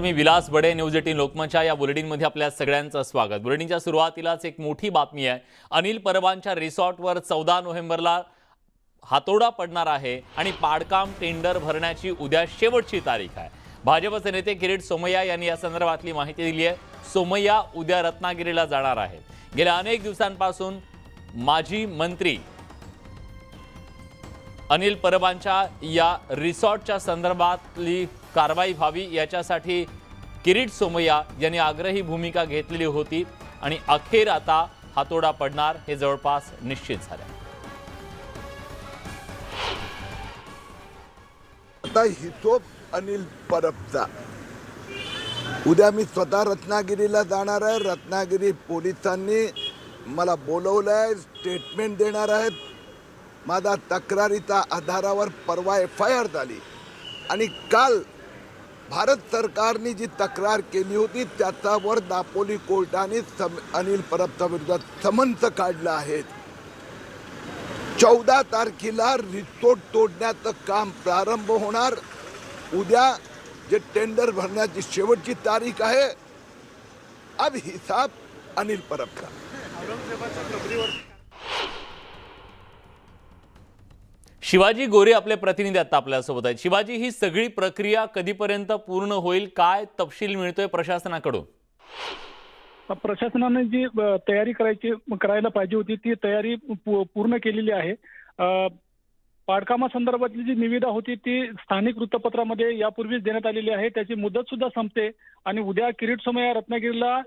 मी विलास बडे, news 18 लोकमतच्या या बुलेटिनमध्ये आपल्या सगळ्यांचं स्वागत। बुलेटिनच्या सुरुवातीलाच एक मोठी बातमी आहे। अनिल परबांच्या रिसॉर्टवर 14 नोव्हेंबरला हातोडा पडणार आहे आणि पाडकाम टेंडर भरण्याची उद्या शेवटची तारीख आहे। भाजपचे नेते किरीट सोमय्या यांनी या संदर्भातली माहिती दिली आहे। सोमय्या उद्या रत्नागिरीला जाणार आहेत। गेल्या अनेक दिवसांपासून माजी मंत्री अनिल परबांच्या या रिसॉर्टच्या संदर्भातली कारवाई व्हावी याच्यासाठी किरीट सोमय्या यांनी आग्रही भूमिका घेतलेली होती आणि अखेर आता हातोडा पडणार हे जवळपास निश्चित झाले। आता हिशोब अनिल परबचा उद्या मी स्वतः रत्नागिरीला जाणार आहे। रत्नागिरी पोलिसांनी मला बोलवलंय, स्टेटमेंट देणार आहेत। माझा तक्रारीच्या आधारावर परवा FIR झाली आणि काल भारत सरकारने जी तक्रार केली होती त्याच्यावर दापोली कोर्टाने अनिल परबच्या विरोधात समन्स काढलं आहे। 14 तारखेला रिसोर्ट तोडण्याचं काम प्रारंभ होणार। उद्या जे टेंडर भरण्याची शेवटची तारीख आहे। अब हिसाब अनिल परब का। शिवाजी गोरे आपले प्रतिनिधी आता आपल्यासोबत आहेत। शिवाजी, ही सगळी प्रक्रिया कधीपर्यंत पूर्ण होईल, काय तपशील मिळतोय प्रशासनाकडून? प्रशासनाने जी तयारी करायला पाहिजे होती ती तयारी पूर्ण केलेली आहे। पाडकामासंदर्भातली जी निविदा होती ती स्थानिक वृत्तपत्रामध्ये यापूर्वीच देण्यात आलेली आहे। त्याची मुदत सुद्धा संपते आणि उद्या किरीट सोमय्या रत्नागिरीला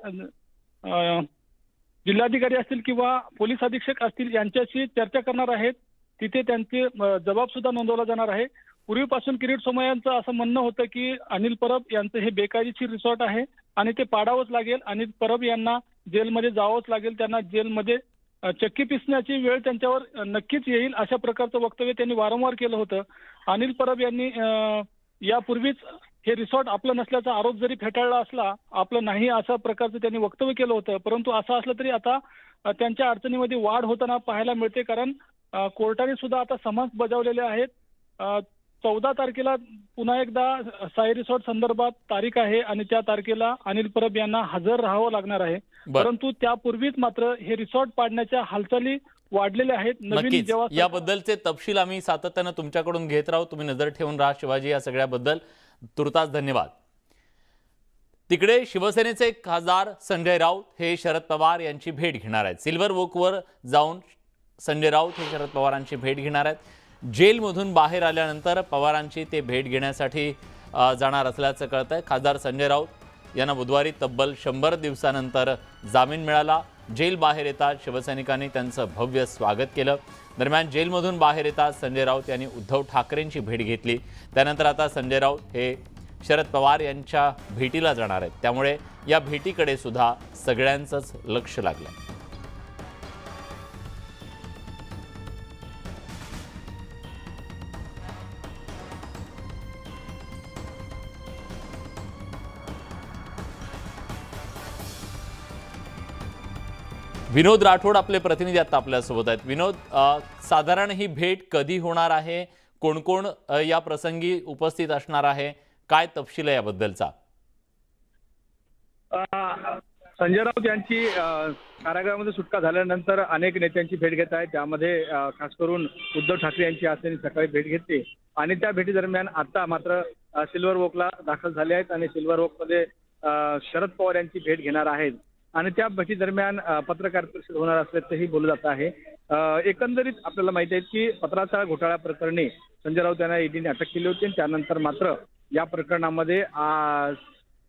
जिल्हाधिकारी असतील किंवा पोलीस अधीक्षक असतील यांच्याशी चर्चा करणार आहेत। तिथे त्यांचे जबाब सुद्धा नोंदवला जाणार आहे। पूर्वीपासून किरीट सोमय्यांचं असं म्हणणं होतं की अनिल परब यांचं हे बेकायदेशीर रिसॉर्ट आहे आणि ते पाडावंच लागेल। अनिल परब यांना जेलमध्ये जावंच लागेल, त्यांना जेलमध्ये चक्की पिसण्याची वेळ त्यांच्यावर नक्कीच येईल, अशा प्रकारचं वक्तव्य त्यांनी वारंवार केलं होतं। अनिल परब यांनी यापूर्वीच हे रिसॉर्ट आपलं नसल्याचा आरोप जरी फेटाळला असला, आपलं नाही अशा प्रकारचं त्यांनी वक्तव्य केलं होतं। परंतु असं असलं तरी आता त्यांच्या अडचणीमध्ये वाढ होताना पाहायला मिळते, कारण कोर्टाने सुद्धा आता समन्स बजावलेले आहेत। 14 तारखेला पुन्हा एकदा साई रिसॉर्ट संदर्भात तारीख आहे आणि त्या तारखेला अनिल परब यांना हजर राहावं लागणार आहे। परंतु त्यापूर्वीच मात्र हे रिसॉर्ट पाडण्याच्या हालचाली वाढलेल्या आहेत। नवीन जेव्हा याबद्दलचे तपशील आम्ही सातत्याने तुमच्याकडून घेत राहू, तुम्ही नजर ठेवून राहा शिवाजी। या सगळ्याबद्दल तुर्तास धन्यवाद। तिकडे शिवसेनेचे खासदार संजय राऊत हे शरद पवार यांची भेट घेणार आहेत। सिल्वर वॉकवर जाऊन संजय राऊत हे शरद पवारांची भेट घेणार आहेत। जेलमधून बाहेर आल्यानंतर पवारांची ते भेट घेण्यासाठी जाणार असल्याचं कळतंय। खासदार संजय राऊत यांना बुधवारी तब्बल 100 दिवसानंतर जामीन मिळाला। जेल बाहेर येतात शिवसैनिकांनी त्यांचं भव्य स्वागत केलं। दरम्यान जेलमधून बाहेर येतात संजय राऊत यांनी उद्धव ठाकरेंची भेट घेतली। त्यानंतर आता संजय राऊत हे शरद पवार यांच्या भेटीला जाणार आहेत। त्यामुळे या भेटीकडे सुद्धा सगळ्यांचंच लक्ष लागलं। विनोद राठोड आपले प्रतिनिधी आता आपल्यासोबत आहेत। विनोद, साधारण ही भेट कधी होणार आहे? कोण कोण या प्रसंगी उपस्थित असणार आहे? काय तपशील आहे याबद्दलचा? संजय राऊत यांची कारागृहामध्ये सुटका झाल्यानंतर अनेक नेत्यांची भेट घेत आहेत। त्यामध्ये खास करून उद्धव ठाकरे यांची आज त्यांनी सकाळी भेट घेतली आणि त्या भेटी दरम्यान आता मात्र सिल्वर वॉकला दाखल झाले आहेत आणि सिल्वर वॉकमध्ये शरद पवार यांची भेट घेणार आहेत आणि त्या भेटी दरम्यान पत्रकार परिषद होणार असल्याचंही बोललं जात आहे। एकंदरीत आपल्याला माहिती आहे की पत्राचा घोटाळा प्रकरणी संजय राऊत यांना ईडीने अटक केली होती। त्यानंतर मात्र या प्रकरणामध्ये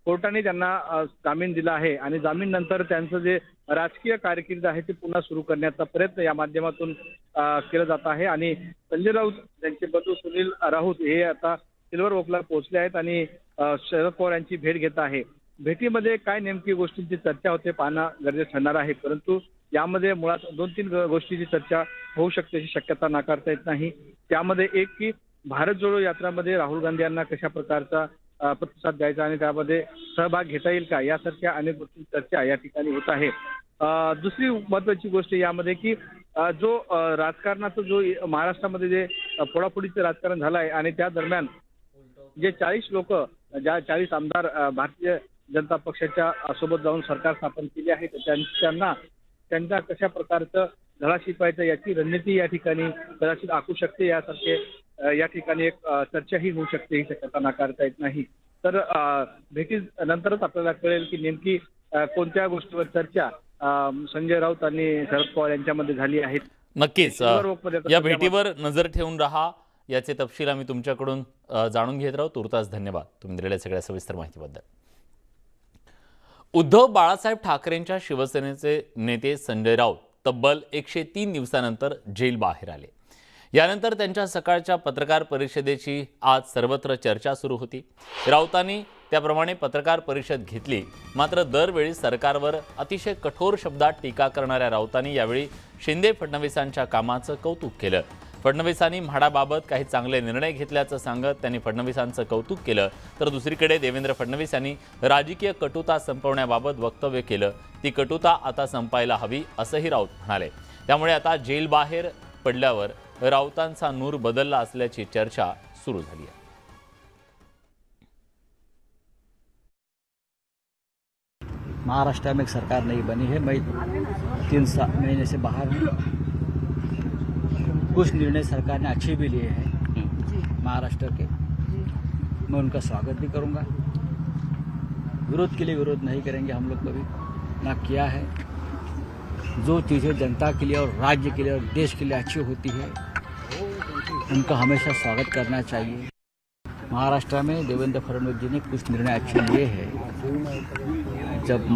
कोर्टाने त्यांना जामीन दिला आहे आणि जामीन नंतर त्यांचं जे राजकीय कारकीर्द आहे ते पुन्हा सुरू करण्याचा प्रयत्न या माध्यमातून केला जात आहे आणि संजय राऊत त्यांचे बंधू सुनील राऊत हे आता सिल्वर वॉकला पोहोचले आहेत आणि शरद पवार यांची भेट घेत आहे। भेटीमध्ये काय नेमकी गोष्टींची चर्चा होते पाहणं गरजेचं ठरणार आहे, परंतु यामध्ये मुळात 2-3 गोष्टींची चर्चा होऊ शकते अशी शक्यता नाकारता येत नाही। त्यामध्ये एक की भारत जोडो यात्रामध्ये राहुल गांधी यांना कशा प्रकारचा प्रतिसाद द्यायचा आणि त्यामध्ये सहभाग घेता येईल का, यासारख्या अनेक गोष्टींची चर्चा या ठिकाणी होत आहे। दुसरी महत्त्वाची गोष्ट यामध्ये की जो राजकारणाचा जो महाराष्ट्रामध्ये जे फोडाफोडीचं राजकारण झालं आहे आणि त्या दरम्यान जे 40 लोक, ज्या 40 आमदार भारतीय जनता पक्षाच्या सोबत जाऊन सरकार स्थापन केले आहे, त्यांना कशा प्रकारचं धडा शिकवायचं याची रणनीती या ठिकाणी कदाचित आखू शकते. यासारखे या ठिकाणी एक चर्चाही होऊ शकते, ही शक्यता नाकारता येत नाही. तर भेटीनंतरच आपल्याला कळेल की नेमकी कोणत्या गोष्टीवर चर्चा संजय राऊत आणि शरद पवार यांच्यामध्ये झाली आहे. नक्कीच या भेटीवर नजर ठेवून राहा. याचे तपशील आम्ही तुमच्याकडून जाणून घेत राहू. तुर्तास धन्यवाद तुम्ही दिलेल्या सगळ्या सविस्तर माहितीबद्दल. उद्धव बाळासाहेब ठाकरेंच्या शिवसेनेचे नेते संजय राऊत तब्बल 103 दिवसानंतर जेल बाहेर आले. यानंतर त्यांच्या सकाळच्या पत्रकार परिषदेची आज सर्वत्र चर्चा सुरू होती. राऊतांनी त्याप्रमाणे पत्रकार परिषद घेतली. मात्र दरवेळी सरकारवर अतिशय कठोर शब्दात टीका करणाऱ्या राऊतांनी यावेळी शिंदे फडणवीसांच्या कामाचं कौतुक केलं. फडणवीसांनी म्हाडाबाबत काही चांगले निर्णय घेतल्याचं सांगत त्यांनी फडणवीसांचं कौतुक केलं. तर दुसरीकडे देवेंद्र फडणवीस यांनी राजकीय कटुता संपवण्याबाबत वक्तव्य केलं. ती कटुता आता संपायला हवी असंही राऊत म्हणाले. त्यामुळे आता जेल बाहेर पडल्यावर राऊतांचा नूर बदलला असल्याची चर्चा सुरू झाली आहे. महाराष्ट्र में एक सरकार नहीं बनी है. मैं 3 महीने से बाहर हूँ. कुछ निर्णय सरकार ने अच्छे भी लिए हैं महाराष्ट्र के. मैं उनका स्वागत भी करूँगा. विरोध के लिए विरोध नहीं करेंगे हम लोग कभी, ना किया है. जो चीज़ें जनता के लिए और राज्य के लिए और देश के लिए अच्छी होती है उनका हमेशा स्वागत करना चाहिए. महाराष्ट्र में देवेंद्र फडणवीस जी ने कुछ निर्णय अच्छे लिए हैं. जब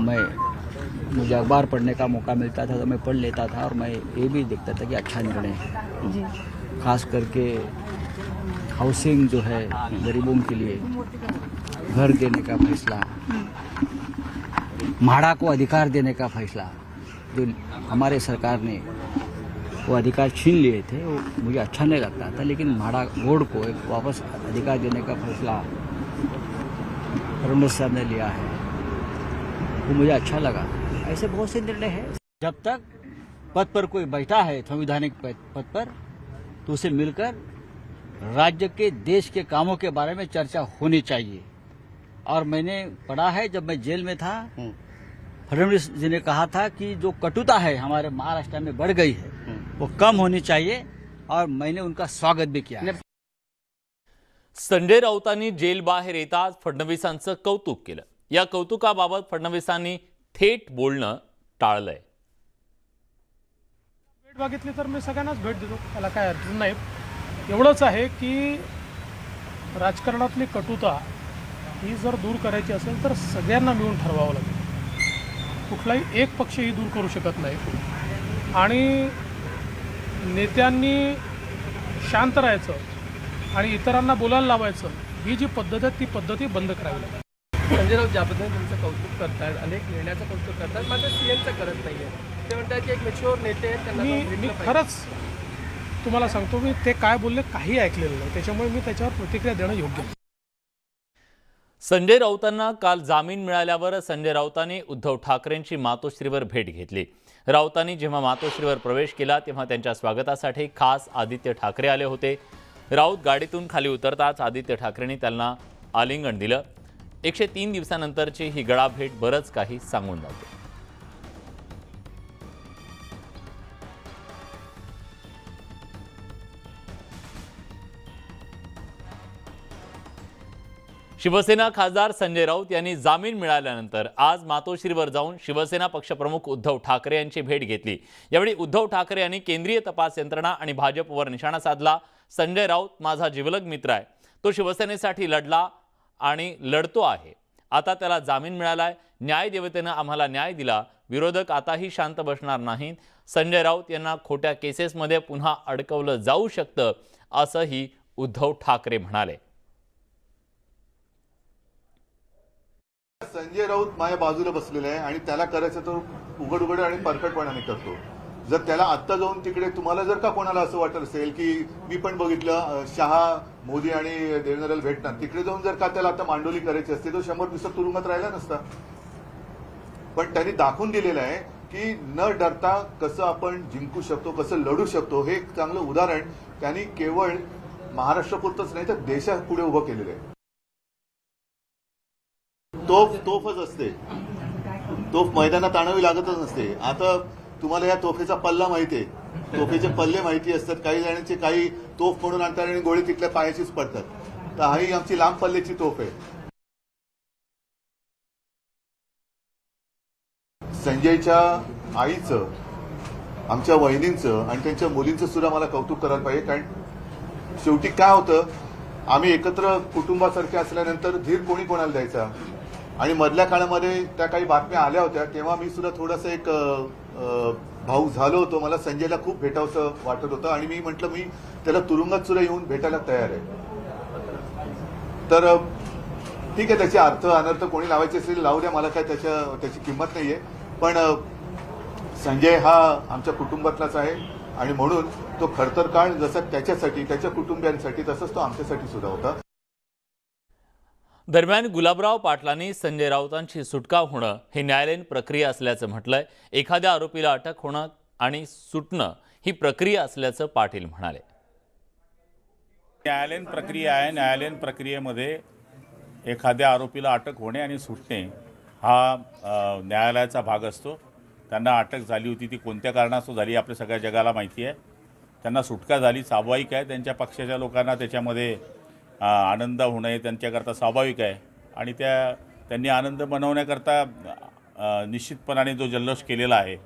मुझे अखबार पढ़ने का मौका मिलता था तो मैं पढ़ लेता था और मैं ये भी देखता था कि अच्छा निर्णय है. खास करके हाउसिंग जो है गरीबों के लिए घर देने का फैसला, म्हाडा को अधिकार देने का फैसला, जो हमारे सरकार ने वो अधिकार छीन लिए थे, वो मुझे अच्छा नहीं लगता था. लेकिन म्हाडा बोर्ड को एक वापस अधिकार देने का फैसला फडणवीस साहब ने लिया है, वो मुझे अच्छा लगा. ऐसे बहुत से निर्णय हैं. जब तक पद पर कोई बैठा है संवैधानिक पद पर, तो उसे मिलकर राज्य के देश के कामों के बारे में चर्चा होनी चाहिए. और मैंने पढ़ा है, जब मैं जेल में था, फडणवीस जी ने कहा था कि जो कटुता है हमारे महाराष्ट्र में बढ़ गई है वो कम होनी चाहिए, और मैंने उनका स्वागत भी किया. संजय राऊतांनी जेल बाहेर येताच फडणवीसांचं कौतुक केलं. या कौतुकाबाबत फडणवीसांनी थेट बोलणं टाळलंय. भेट मागितली तर मी सगळ्यांनाच भेट देतो, त्याला काय अडचण नाही. एवढंच आहे की राजकारणातली कटुता ही जर दूर करायची असेल तर सगळ्यांना मिळून ठरवावं लागेल. कुठलाही एक पक्ष ही दूर करू शकत नाही. आणि नेत्यांनी शांत राहायचं आणि इतरांना बोलायला लावायचं, ही जी पद्धत आहे ती पद्धती बंद करावी लागेल. संजय राऊत ज्याबद्दल तुमचं कौतुक करतायत, अनेक निर्णयाचं कौतुक करतात, मात्र सीएमचं करत नाहीये. ते म्हणतात की एक मॅच्युअर नेते आहेत, त्यांना मी भेटलं पाहिजे. खरंच तुम्हाला सांगतो, मी ते काय बोलले काही ऐकलेलं नाही. त्याच्यामुळे मी त्याच्यावर प्रतिक्रिया देणं योग्य नाही. संजय राऊतांना काल जामीन मिळाल्यावर संजय राऊतांनी उद्धव ठाकरेंची मातोश्रीवर भेट घेतली. राऊतांनी जेव्हा मातोश्रीवर प्रवेश केला तेव्हा त्यांच्या स्वागतासाठी खास आदित्य ठाकरे आले होते. राऊत गाडीतून खाली उतरताच आदित्य ठाकरेंनी त्यांना आलिंगन दिलं. 103 दिवसानंतरची ही गळाभेट बरंच काही सांगून जाते. शिवसेना खासदार संजय राऊत यांनी जामीन मिळाल्यानंतर आज मातोश्रीवर जाऊन शिवसेना पक्षप्रमुख उद्धव ठाकरे यांची भेट घेतली. यावेळी उद्धव ठाकरे यांनी केंद्रीय तपास यंत्रणा आणि भाजपवर निशाणा साधला. संजय राऊत माझा जिवलग मित्र आहे, तो शिवसेनेसाठी लढला आणि लढतो आहे. आता त्याला जामीन मिळालाय. न्यायदेवतेनं आम्हाला न्याय दिला. विरोधक आताही शांत बसणार नाहीत. संजय राऊत यांना खोट्या केसेसमध्ये पुन्हा अडकवलं जाऊ शकतं असंही उद्धव ठाकरे म्हणाले. संजय राऊत माझ्या बाजूला बसलेला आहे आणि त्याला करायचं तो उघड आणि परफेक्टपणाने करतो. जर त्याला आत्ता जाऊन तिकडे तुम्हाला जर का कोणाला असं वाटत असेल की मी पण बघितलं शहा मोदी आणि देवेंद्रला भेटणार, तिकडे जाऊन जर का त्याला आता मांडोली करायची असते तो 100 दिवसात तुरुंगात राहिला नसता. पण त्यांनी दाखवून दिलेलं आहे की न डरता कसं आपण जिंकू शकतो, कसं लढू शकतो. हे एक चांगलं उदाहरण त्यांनी केवळ महाराष्ट्रापुरतंच नाही तर देशापुढे उभं केलेलं आहे. तोफच असते. तोफ मैदानात आणावी लागतच नसते. आता तुम्हाला या तोफेचा पल्ला माहिती आहे, तोफेचे पल्ले माहिती असतात. काही जणांचे काही तोफ म्हणून आणतात आणि गोळी तिथल्या पायाचीच पडतात. तर ही आमची लांब पल्ल्याची तोफ आहे. संजयच्या आईचं, आमच्या वहिनींचं आणि त्यांच्या मुलींचं सुद्धा मला कौतुक करायला पाहिजे. कारण शेवटी काय होतं, आम्ही एकत्र कुटुंबासारखे असल्यानंतर धीर कोणी कोणाला द्यायचा. आणि मधल्या काळामध्ये त्या काही बातम्या आल्या होत्या, तेव्हा मी सुद्धा थोडंसं एक भाऊक झालो होतो. मला संजयला खूप भेटावंसं वाटत होतं आणि मी म्हटलं मी त्याला तुरुंगात सुद्धा येऊन भेटायला तयार आहे. तर ठीक आहे, त्याचे अर्थ अनर्थ कोणी लावायचे असेल लावू द्या, मला काय त्याची किंमत नाहीये. पण संजय हा आमच्या कुटुंबातलाच आहे आणि म्हणून तो खडतर काळ जसा त्याच्यासाठी, त्याच्या कुटुंबियांसाठी, तसंच तो आमच्यासाठी सुद्धा होता. दरम्यान गुलाबराव पाटलांनी संजय राऊतांची सुटका होणं हे न्यायालयीन प्रक्रिया असल्याचं म्हटलंय. एखाद्या आरोपीला अटक होणं आणि सुटणं ही प्रक्रिया असल्याचं पाटील म्हणाले. न्यायालयीन प्रक्रिया आहे. न्यायालयीन प्रक्रियेमध्ये एखाद्या आरोपीला अटक होणे आणि सुटणे हा न्यायालयाचा भाग असतो. त्यांना अटक झाली होती, ती कोणत्या कारणास्तव झाली आपल्या सगळ्या जगाला माहिती आहे. त्यांना सुटका झाली, स्वाभाविक आहे. त्यांच्या पक्षाच्या लोकांना त्याच्यामध्ये आनंद होणे त्यांच्याकरता स्वाभाविक आहे आणि त्यांनी आनंद मनवण्याकरता निश्चितपणाने जो जल्लोष केलेला आहे,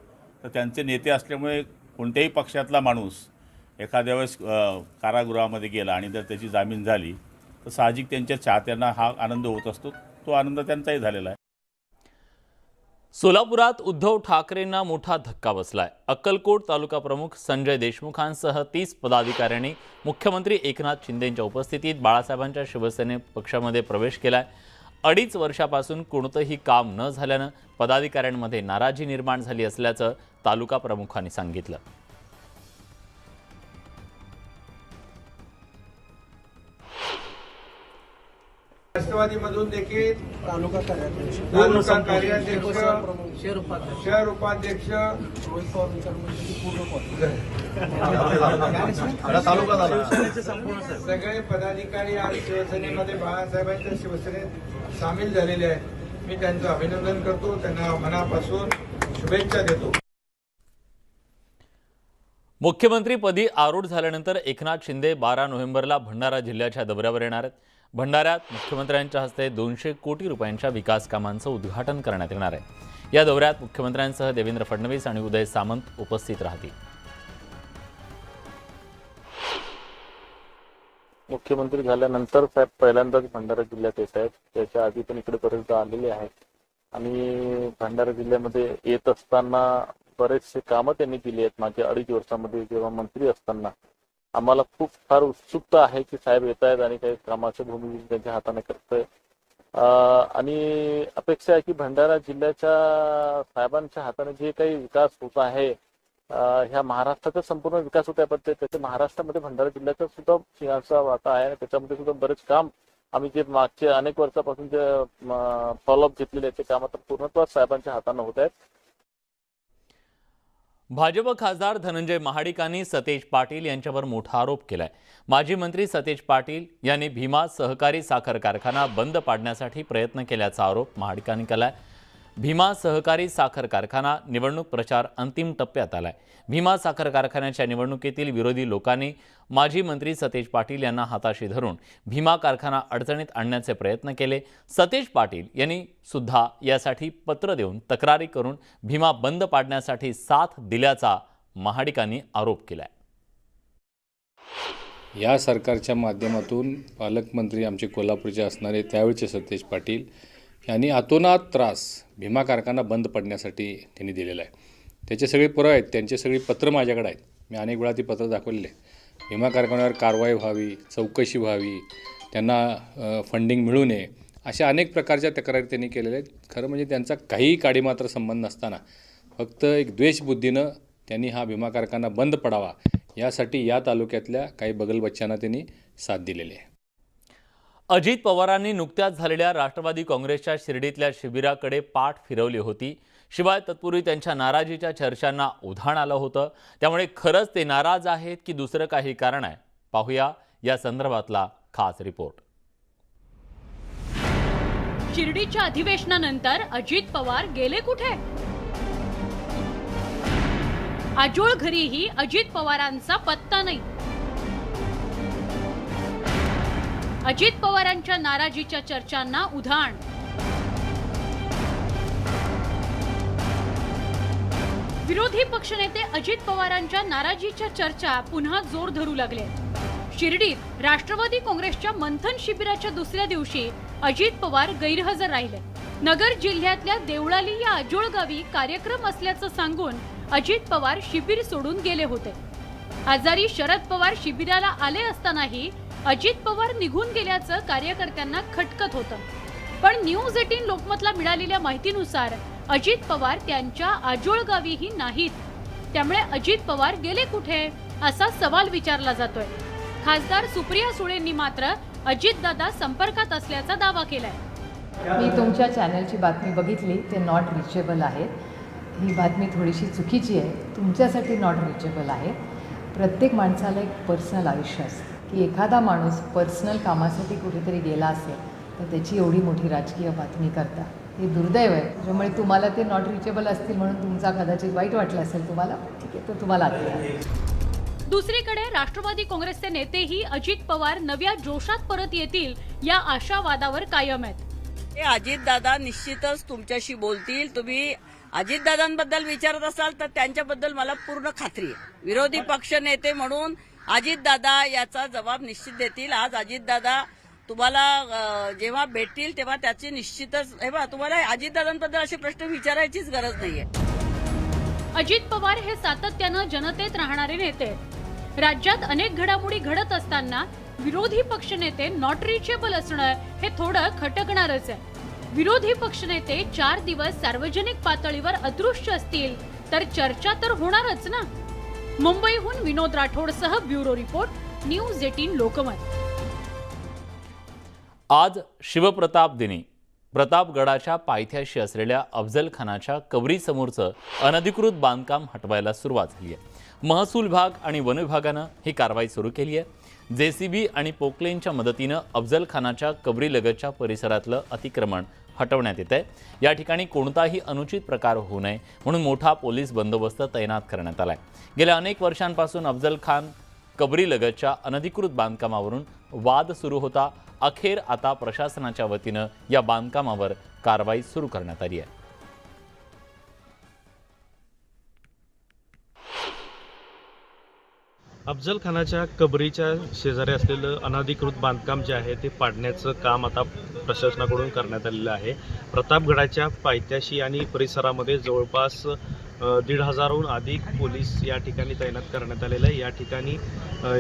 तर त्यांचे नेते असल्यामुळे कोणत्याही पक्षातला माणूस एखाद्या वेळेस कारागृहामध्ये गेला आणि जर त्याची जामीन झाली तर साहजिक त्यांच्या चाहत्यांना हा आनंद होत असतो. तो आनंद त्यांचाही झालेला आहे. सोलापुरात उद्धव ठाकरेंना मोठा धक्का बसलाय. अक्कलकोट तालुका प्रमुख संजय देशमुखांसह 30 पदाधिकाऱ्यांनी मुख्यमंत्री एकनाथ शिंदेंच्या उपस्थितीत बाळासाहेबांच्या शिवसेने पक्षामध्ये प्रवेश केलाय. 2.5 वर्षापासून कोणतंही काम न झाल्यानं पदाधिकाऱ्यांमध्ये नाराजी निर्माण झाली असल्याचं तालुका प्रमुखांनी सांगितलं. राष्ट्रवादीमधून देखील तालुका कार्याध्यक्ष, शहर उपाध्यक्ष, सगळे पदाधिकारी आज शिवसेनेमध्ये बाळासाहेबांच्या शिवसेनेत सामील झालेले आहेत. मी त्यांचं अभिनंदन करतो, त्यांना मनापासून शुभेच्छा देतो. मुख्यमंत्रीपदी आरूढ झाल्यानंतर एकनाथ शिंदे 12 नोव्हेंबरला भंडारा जिल्ह्याच्या दौऱ्यावर येणार आहेत. भंडाऱ्यात मुख्यमंत्र्यांच्या हस्ते 200 कोटी रुपयांच्या विकास कामांचं उद्घाटन करण्यात येणार आहे. या दौऱ्यात मुख्यमंत्र्यांसह देवेंद्र फडणवीस आणि उदय सामंत उपस्थित राहतील. मुख्यमंत्री झाल्यानंतर साहेब पहिल्यांदाच भंडारा जिल्ह्यात येत आहेत. त्याच्या आधी पण इकडे पर्यंत आलेले आहेत आणि भंडारा जिल्ह्यामध्ये येत असताना बरेचसे कामं त्यांनी दिली आहेत. मागच्या 2.5 वर्षामध्ये जेव्हा मंत्री असताना आम्हाला खूप फार उत्सुकता आहे की साहेब येत आहेत आणि काही कामाच्या भूमी त्यांच्या हाताने करतोय आणि अपेक्षा आहे की भंडारा जिल्ह्याच्या साहेबांच्या हाताने जे काही विकास होत आहे, ह्या महाराष्ट्राचा संपूर्ण विकास होत आहे, पण त्याच्या महाराष्ट्रामध्ये भंडारा जिल्ह्याचा सुद्धा सिंहाचा वाटा आहे आणि त्याच्यामध्ये सुद्धा बरेच काम आम्ही जे मागचे अनेक वर्षापासून जे फॉलोअप घेतलेले आहेत ते काम आता पूर्णत्वास साहेबांच्या हाताने होत आहेत. भाजप खासदार धनंजय महाडिकांनी सतेज पाटील यांच्यावर मोठा आरोप केलाय. माजी मंत्री सतेज पाटील यांनी भीमा सहकारी साखर कारखाना बंद पाडण्यासाठी प्रयत्न केल्याचा आरोप महाडिकांनी केलाय. भीमा सहकारी साखर कारखाना निवडणूक प्रचार अंतिम टप्प्यात आलाय. भीमा साखर कारखान्याच्या निवडणुकीतील विरोधी लोकांनी माजी मंत्री सतेज पाटील यांना हाताशी धरून भीमा कारखाना अडचणीत आणण्याचे प्रयत्न केले. सतेज पाटील यांनी सुद्धा यासाठी पत्र देऊन तक्रारी करून भीमा बंद पाडण्यासाठी साथ दिल्याचा महाडिकांनी आरोप केलाय. या सरकारच्या माध्यमातून पालकमंत्री आमचे कोल्हापूरचे असणारे त्यावेळचे सतेज पाटील यांनी अतोनात त्रास भीमा कारखाना बंद पडण्यासाठी त्यांनी दिलेला आहे. त्याचे सगळे पुरावे आहेत, त्यांचे सगळी पत्र माझ्याकडे आहेत. मी अनेक वेळा ती पत्र दाखवलेली आहे. भीमा कारखान्यावर कारवाई व्हावी, चौकशी व्हावी, त्यांना फंडिंग मिळू नये, अशा अनेक प्रकारच्या तक्रारी त्यांनी केलेल्या आहेत. खरं म्हणजे त्यांचा काहीही काडीमात्र संबंध नसताना फक्त एक द्वेषबुद्धीनं त्यांनी हा भीमा कारखाना बंद पडावा यासाठी या तालुक्यातल्या काही बगलबच्च्यांना त्यांनी साथ दिलेली आहे. अजित पवारांनी नुकत्याच झालेल्या राष्ट्रवादी काँग्रेसच्या शिर्डीतल्या शिबिराकडे पाठ फिरवली होती. शिवाय तत्पूर्वी त्यांच्या नाराजीच्या चर्चांना उधाण आलं होतं. त्यामुळे खरंच ते नाराज आहेत की दुसरं काही कारण आहे? पाहूया या संदर्भातला खास रिपोर्ट. शिर्डीच्या अधिवेशनानंतर अजित पवार गेले कुठे? आजोळ घरीही अजित पवारांचा पत्ता नाही. अजित पवारांच्या नाराजीच्या चर्चांना उधाण. विरोधी पक्षनेते अजित पवारांच्या नाराजीच्या चर्चा पुन्हा जोर धरू लागले. शिर्डीत राष्ट्रवादी काँग्रेसच्या मंथन शिबिराच्या दुसऱ्या दिवशी अजित पवार गैरहजर राहिले. नगर जिल्ह्यातल्या देवळाली या आजोळ गावी कार्यक्रम असल्याचं सांगून अजित पवार शिबिर सोडून गेले होते. आजारी शरद पवार शिबिराला आले असतानाही अजित पवार निघून गेल्याचं कार्यकर्त्यांना खटकत होतं. पण न्यूज 18 लोकमतला मिळालेल्या माहितीनुसार अजित पवार त्यांच्या आजोळ गावीही नाहीत. त्यामुळे अजित पवार गेले कुठे असा सवाल विचारला जातोय. खासदार सुप्रिया सुळेंनी मात्र अजितदादा संपर्कात असल्याचा दावा केलाय. मी तुमच्या चॅनलची बातमी बघितली, ते नॉट रिचेबल आहेत. ही बातमी थोडीशी चुकीची आहे. तुमच्यासाठी नॉट रिचेबल आहे. प्रत्येक माणसाला एक पर्सनल आयुष्य असतं की एखादा माणूस पर्सनल कामासाठी कुठेतरी गेला असेल तर त्याची एवढी मोठी राजकीय बातमी करता हे दुर्दैव आहे. त्यामुळे तुम्हाला ते नॉट रिचेबल असतील म्हणून तुमचा कदाचित वाईट वाटलं असेल तुम्हाला. ठीक आहे, तर तुम्हाला दुसरीकडे राष्ट्रवादी काँग्रेसचे नेतेही अजित पवार नव्या जोशात परत येतील या आशावादावर कायम आहेत. अजितदादा निश्चितच तुमच्याशी बोलतील. तुम्ही अजितदादांबद्दल विचारत असाल तर त्यांच्याबद्दल मला पूर्ण खात्री आहे. विरोधी पक्ष नेते म्हणून अजितदादा याचा जबाब निश्चित देतील. आज अजितदादा तुम्हाला जेव्हा भेटतील तेव्हा त्याची निश्चितच तुम्हाला अजितदादांबद्दल असे प्रश्न विचारायचीच गरज नाहीये. अजित पवार हे सातत्यानं जनतेत राहणारे नेते. राज्यात अनेक घडामोडी घडत असताना विरोधी पक्षनेते नॉट रिचेबल असणं हे थोडं खटकणारच आहे. विरोधी पक्षनेते 4 दिवस सार्वजनिक पातळीवर अदृश्य असतील तर चर्चा तर होणारच ना. मुंबईहून विनोद राठोडसह ब्युरो रिपोर्ट, न्यूज 18 लोकमत. आज शिवप्रताप दिनी प्रतापगडाच्या पायथ्याशी असलेल्या अफजल खानाच्या कबरीसमोरचं अनधिकृत बांधकाम हटवायला सुरुवात झाली आहे. महसूल विभाग आणि वन विभागानं ही कारवाई सुरू केली आहे. JCB आणि पोकलेनच्या मदतीनं अफजल खानाच्या कबरीलगतच्या परिसरातलं अतिक्रमण हटवण्यात येत आहे. या ठिकाणी कोणताही अनुचित प्रकार होऊ नये म्हणून मोठा पोलीस बंदोबस्त तैनात करण्यात आला आहे. गेल्या अनेक वर्षांपासून अफजल खान कबरीलगतच्या अनधिकृत बांधकामावरून वाद सुरू होता. अखेर आता प्रशासनाच्या वतीनं या बांधकामावर कारवाई सुरू करण्यात आली आहे. अफजल खानाच्या कबरीच्या शेजारी असलेलं अनधिकृत बांधकाम जे आहे ते पाडण्याचं काम आता प्रशासनाकडून करण्यात आलेलं आहे. प्रतापगडाच्या पायथ्याशी आणि परिसरामध्ये जवळपास 1,500हून अधिक पोलीस या ठिकाणी तैनात करण्यात आलेले आहे. या ठिकाणी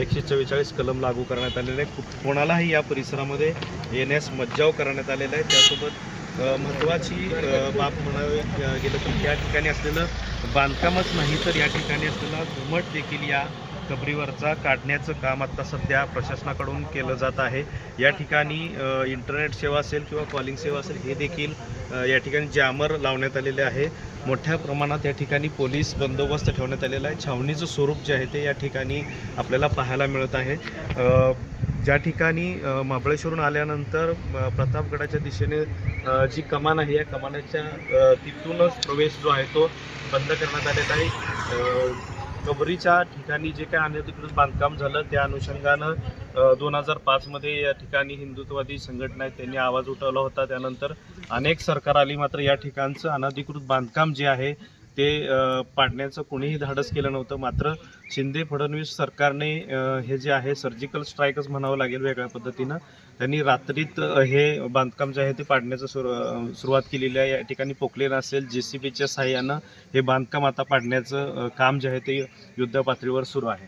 144 कलम लागू करण्यात आलेले आहे. कोणालाही या परिसरामध्ये येण्यास मज्जाव करण्यात आलेला आहे. त्यासोबत महत्त्वाची बाब म्हणावे गेलं तर या ठिकाणी असलेलं बांधकामच नाही तर या ठिकाणी असलेला घुमट देखील या कबरीवरचा काढण्याचं काम आता सध्या प्रशासनाकडून केलं जात आहे. या ठिकाणी इंटरनेट सेवा असेल किंवा कॉलिंग सेवा असेल हे देखील या ठिकाणी जॅमर लावण्यात आलेले आहे. मोठ्या प्रमाणात या ठिकाणी पोलीस बंदोबस्त ठेवण्यात आलेला आहे. छावणीचं स्वरूप जे आहे ते या ठिकाणी आपल्याला पाहायला मिळत आहे. ज्या ठिकाणी महाबळेश्वरून आल्यानंतर प्रतापगडाच्या दिशेने जी कमान आहे या कमानाच्या तिथूनच प्रवेश जो आहे तो बंद करण्यात आलेला आहे. कबरीच्या ठिकाणी जे काही अनधिकृत बांधकाम झालं त्या अनुषंगानं 2005मध्ये या ठिकाणी हिंदुत्ववादी संघटना आहेत त्यांनी आवाज उठवला होता. त्यानंतर अनेक सरकार आली मात्र या ठिकाणचं अनधिकृत बांधकाम जे आहे ते पाडण्याचं कोणीही धाडस केलं नव्हतं. मात्र शिंदे फडणवीस सरकारने हे जे आहे सर्जिकल स्ट्राईकच म्हणावं लागेल वेगळ्या पद्धतीनं त्यांनी रात्रीत हे बांधकाम जे आहे ते पाडण्याचं सुरुवात केलेली आहे. या ठिकाणी पोकलेन असेल JCBच्या साहाय्यानं हे बांधकाम आता पाडण्याचं काम जे आहे ते युद्धपातळीवर सुरू आहे.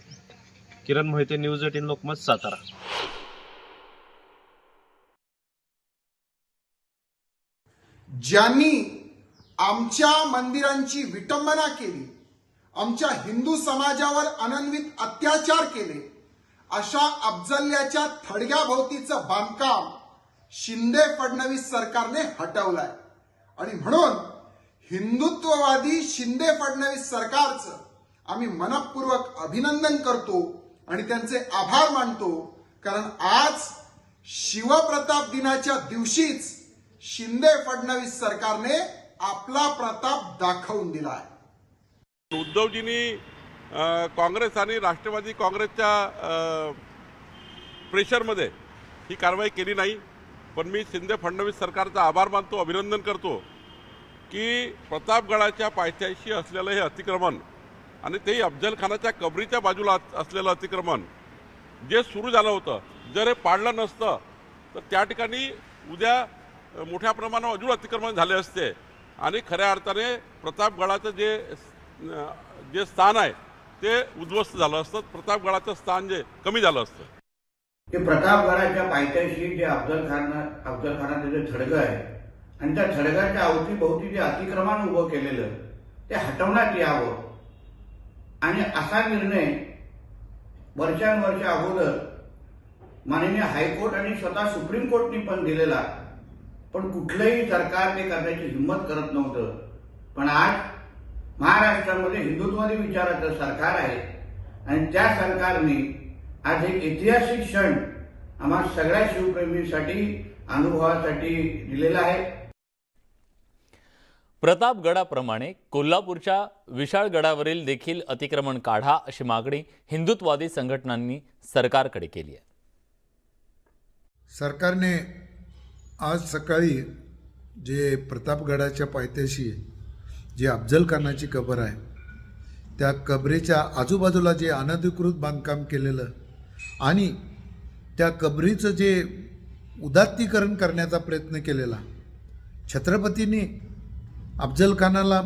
किरण मोहिते, न्यूज 18 लोकमत, सातारा. ज्यांनी आमच्या मंदिरांची विटंबना केली, आमच्या हिंदू समाजावर अनन्वित अत्याचार केले, अशा अफजल्याच्या थडग्याभोवतीचं बांधकाम शिंदे फडणवीस सरकारने हटवलंय. आणि म्हणून हिंदुत्ववादी शिंदे फडणवीस सरकारचं आम्ही मनपूर्वक अभिनंदन करतो आणि त्यांचे आभार मानतो. कारण आज शिवप्रताप दिनाच्या दिवशीच शिंदे फडणवीस सरकारने आपला प्रताप दाखवून दिला आहे. उद्धवजींनी काँग्रेस आणि राष्ट्रवादी काँग्रेसच्या प्रेशरमध्ये ही कारवाई केली नाही, पण मी शिंदे फडणवीस सरकारचा आभार मानतो, अभिनंदन करतो की प्रतापगडाच्या पायथ्याशी असलेलं हे अतिक्रमण आणि तेही अफजल खानाच्या कबरीच्या बाजूला असलेलं अतिक्रमण जे सुरू झालं होतं, जर हे पाडलं नसतं तर त्या ठिकाणी उद्या मोठ्या प्रमाणावर अजून अतिक्रमण झाले असते आणि खऱ्या अर्थाने प्रतापगडाचं जे स्थान आहे ते उद्ध्वस्त झालं असतं, प्रतापगडाचं स्थान जे कमी झालं असतं. ते प्रतापगडाच्या पायथ्याशी जे अफजल खानाचं जे थडगं आहे आणि त्या थडगाच्या अवतीभोवती जे अतिक्रमण उभं केलेलं ते हटवण्यात यावं आणि असा निर्णय वर्षानुवर्ष अगोदर माननीय हायकोर्ट आणि स्वतः सुप्रीम कोर्टने पण दिलेला, पण कुठलंही सरकार ते करण्याची हिंमत करत नव्हतं. पण आज महाराष्ट्रामध्ये हिंदुत्ववादी विचाराचं सरकार आहे आणि त्या सरकारने आज एक ऐतिहासिक क्षण आम्हा सगळ्या शिवप्रेमींसाठी अनुभवासाठी दिलेला आहे. प्रतापगडाप्रमाणे कोल्हापूरच्या विशाळगडावरील देखील अतिक्रमण काढा अशी मागणी हिंदुत्ववादी संघटनांनी सरकारकडे केली आहे. सरकारने आज सकाळी जे प्रतापगडाच्या पायथ्याशी जे अफजल खानाची कबर आहे त्या कबरीच्या आजूबाजूला जे अनधिकृत बांधकाम केलेलं आणि त्या कबरीचं जे उदात्तीकरण करण्याचा प्रयत्न केलेला, छत्रपतींनी अफजल खानाला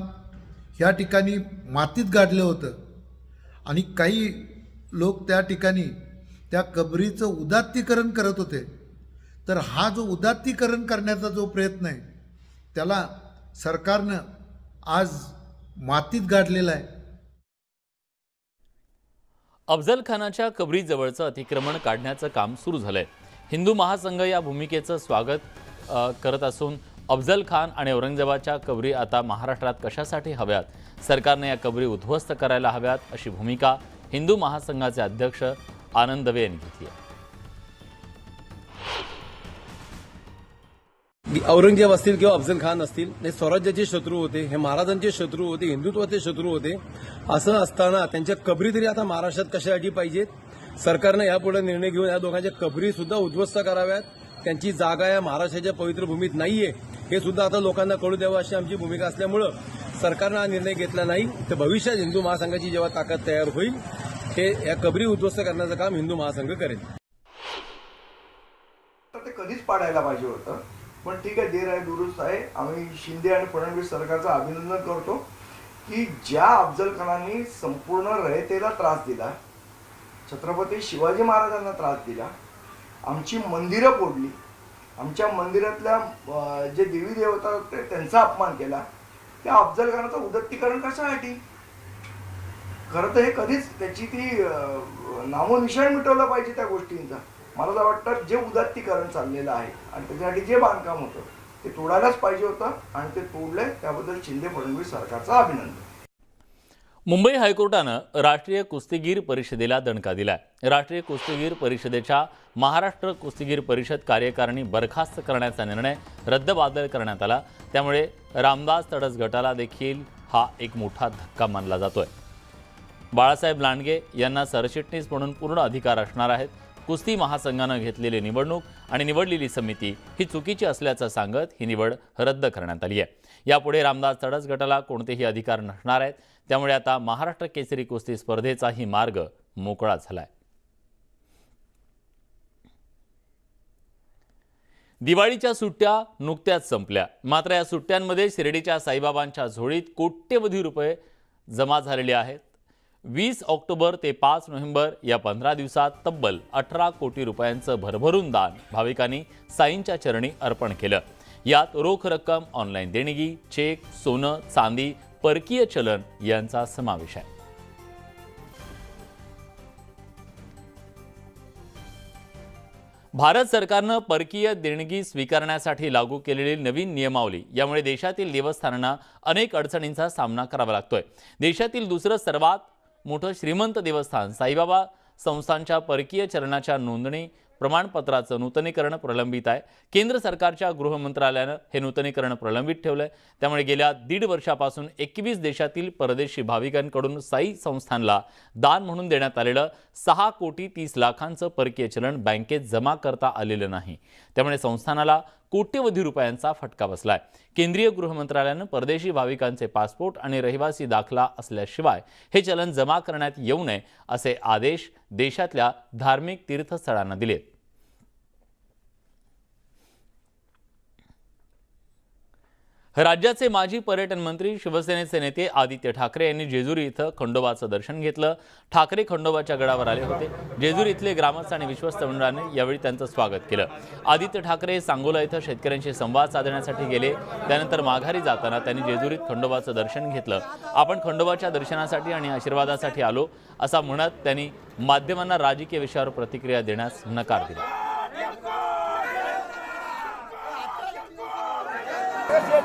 ह्या ठिकाणी मातीत गाडलं होतं आणि काही लोक त्या ठिकाणी त्या कबरीचं उदात्तीकरण करत होते. तर हा जो उदात्तीकरण करण्याचा जो प्रयत्न आहे त्याला सरकारनं आज मातीत गाडलेला आहे. अफजल खानाच्या कबरीजवळचं अतिक्रमण काढण्याचं काम सुरू झालंय. हिंदू महासंघ या भूमिकेचं स्वागत करत असून अफजल खान आणि औरंगजेबाच्या कबरी आता महाराष्ट्रात कशासाठी हव्यात, सरकारने या कबरी उद्ध्वस्त करायला हव्यात अशी भूमिका हिंदू महासंघाचे अध्यक्ष आनंद दवे यांनी घेतली आहे. औरंगजेब असतील किंवा अफजल खान असतील, हे स्वराज्याचे शत्रू होते, हे महाराजांचे शत्रू होते, हिंदुत्वाचे शत्रू होते. असं असताना त्यांच्या कबरी तरी आता महाराष्ट्रात कशासाठी पाहिजेत? सरकारनं यापुढे निर्णय घेऊन या दोघांच्या कबरी सुद्धा उद्ध्वस्त कराव्यात. त्यांची जागा या महाराष्ट्राच्या पवित्र भूमीत नाहीये हे सुद्धा आता लोकांना कळू द्यावं अशी आमची भूमिका असल्यामुळं सरकारनं हा निर्णय घेतला नाही. तर भविष्यात हिंदू महासंघाची जेव्हा ताकद तयार होईल हे या कबरी उद्ध्वस्त करण्याचं काम हिंदू महासंघ करेल. तर ते कधीच पाडायला पाहिजे होतं, पण ठीक आहे, देर आहे दुरुस्त आहे. आम्ही शिंदे आणि फडणवीस सरकारचं अभिनंदन करतो की ज्या अफजल खानांनी संपूर्ण रयतेला त्रास दिला, छत्रपती शिवाजी महाराजांना त्रास दिला, आमची मंदिरं फोडली, आमच्या मंदिरातल्या जे देवी देवता होते त्यांचा अपमान केला, त्या अफजल खानाचं उदात्तीकरण कशासाठी? खरं तर हे कधीच त्याची ती नामोनिशाण मिटवलं पाहिजे त्या गोष्टींचा. मला तर वाटतं जे उदात्तीकरण चाललेलं आहे आणि त्याच्यासाठी जे बांधकाम होतं ते तोडायलाच पाहिजे होतं आणि ते तोडलंय, त्याबद्दल शिंदे फडणवीस सरकारचं अभिनंदन. मुंबई हायकोर्टानं राष्ट्रीय कुस्तीगीर परिषदेला दणका दिलाय. राष्ट्रीय कुस्तीगीर परिषदेच्या महाराष्ट्र कुस्तीगीर परिषद कार्यकारिणी बरखास्त करण्याचा निर्णय रद्दबातल करण्यात आला. त्यामुळे रामदास तडस गटाला देखील हा एक मोठा धक्का मानला जातोय. बाळासाहेब लांडगे यांना सरचिटणीस म्हणून पूर्ण अधिकार असणार आहेत. कुस्ती महासंघानं घेतलेली निवडणूक आणि निवडलेली समिती ही चुकीची असल्याचं सांगत ही निवड रद्द करण्यात आली आहे. यापुढे रामदास तडस गटाला कोणतेही अधिकार नसणार आहेत. त्यामुळे आता महाराष्ट्र केसरी कुस्ती स्पर्धेचाही मार्ग मोकळा झालाय. दिवाळीच्या सुट्ट्या नुकत्याच संपल्या. मात्र या सुट्ट्यांमध्ये शिर्डीच्या साईबाबांच्या झोळीत कोट्यवधी रुपये जमा झालेले आहेत. 20 ऑक्टोबर ते 5 नोव्हेंबर या 15 दिवसात तब्बल 18 कोटी रुपयांचं भरभरून दान भाविकांनी साईंच्या चरणी अर्पण केलं. यात रोख रक्कम, ऑनलाईन देणगी, चेक, सोनं, चांदी, परकीय चलन यांचा समावेश आहे. भारत सरकारनं परकीय देणगी स्वीकारण्यासाठी लागू केलेली नवीन नियमावली यामुळे देशातील देवस्थानांना अनेक अडचणींचा सामना करावा लागतोय. देशातील दुसरं सर्वात मोठं श्रीमंत देवस्थान साईबाबा संस्थांच्या परकीय चलनाच्या नोंदणी प्रमाणपत्राचं नूतनीकरण प्रलंबित आहे. केंद्र सरकारच्या गृह मंत्रालयानं हे नूतनीकरण प्रलंबित ठेवलंय. त्यामुळे गेल्या 1.5 वर्षापासून 21 देशातील परदेशी भाविकांकडून साई संस्थानला दान म्हणून देण्यात आलेलं 6,30,00,000चं परकीय चलन बँकेत जमा करता आलेलं नाही. त्यामुळे संस्थानाला कोट्यवधी रुपयांचा फटका बसलाय. केंद्रीय गृह मंत्रालयानं परदेशी भाविकांचे पासपोर्ट आणि रहिवासी दाखला असल्याशिवाय हे चलन जमा करण्यात येऊ नये असे आदेश देशातल्या धार्मिक तीर्थस्थळांना दिलेत. राज्याचे माजी पर्यटन मंत्री शिवसेनेचे नेते आदित्य ठाकरे यांनी जेजुरी इथं खंडोबाचं दर्शन घेतलं. ठाकरे खंडोबाच्या गडावर आले होते. जेजुरी इथले ग्रामस्थ आणि विश्वस्त मंडळाने यावेळी त्यांचं स्वागत केलं. आदित्य ठाकरे सांगोला इथं शेतकऱ्यांशी संवाद साधण्यासाठी गेले. त्यानंतर माघारी जाताना त्यांनी जेजुरीत खंडोबाचं दर्शन घेतलं. आपण खंडोबाच्या दर्शनासाठी आणि आशीर्वादासाठी आलो असं म्हणत त्यांनी माध्यमांना राजकीय विषयावर प्रतिक्रिया देण्यास नकार दिला.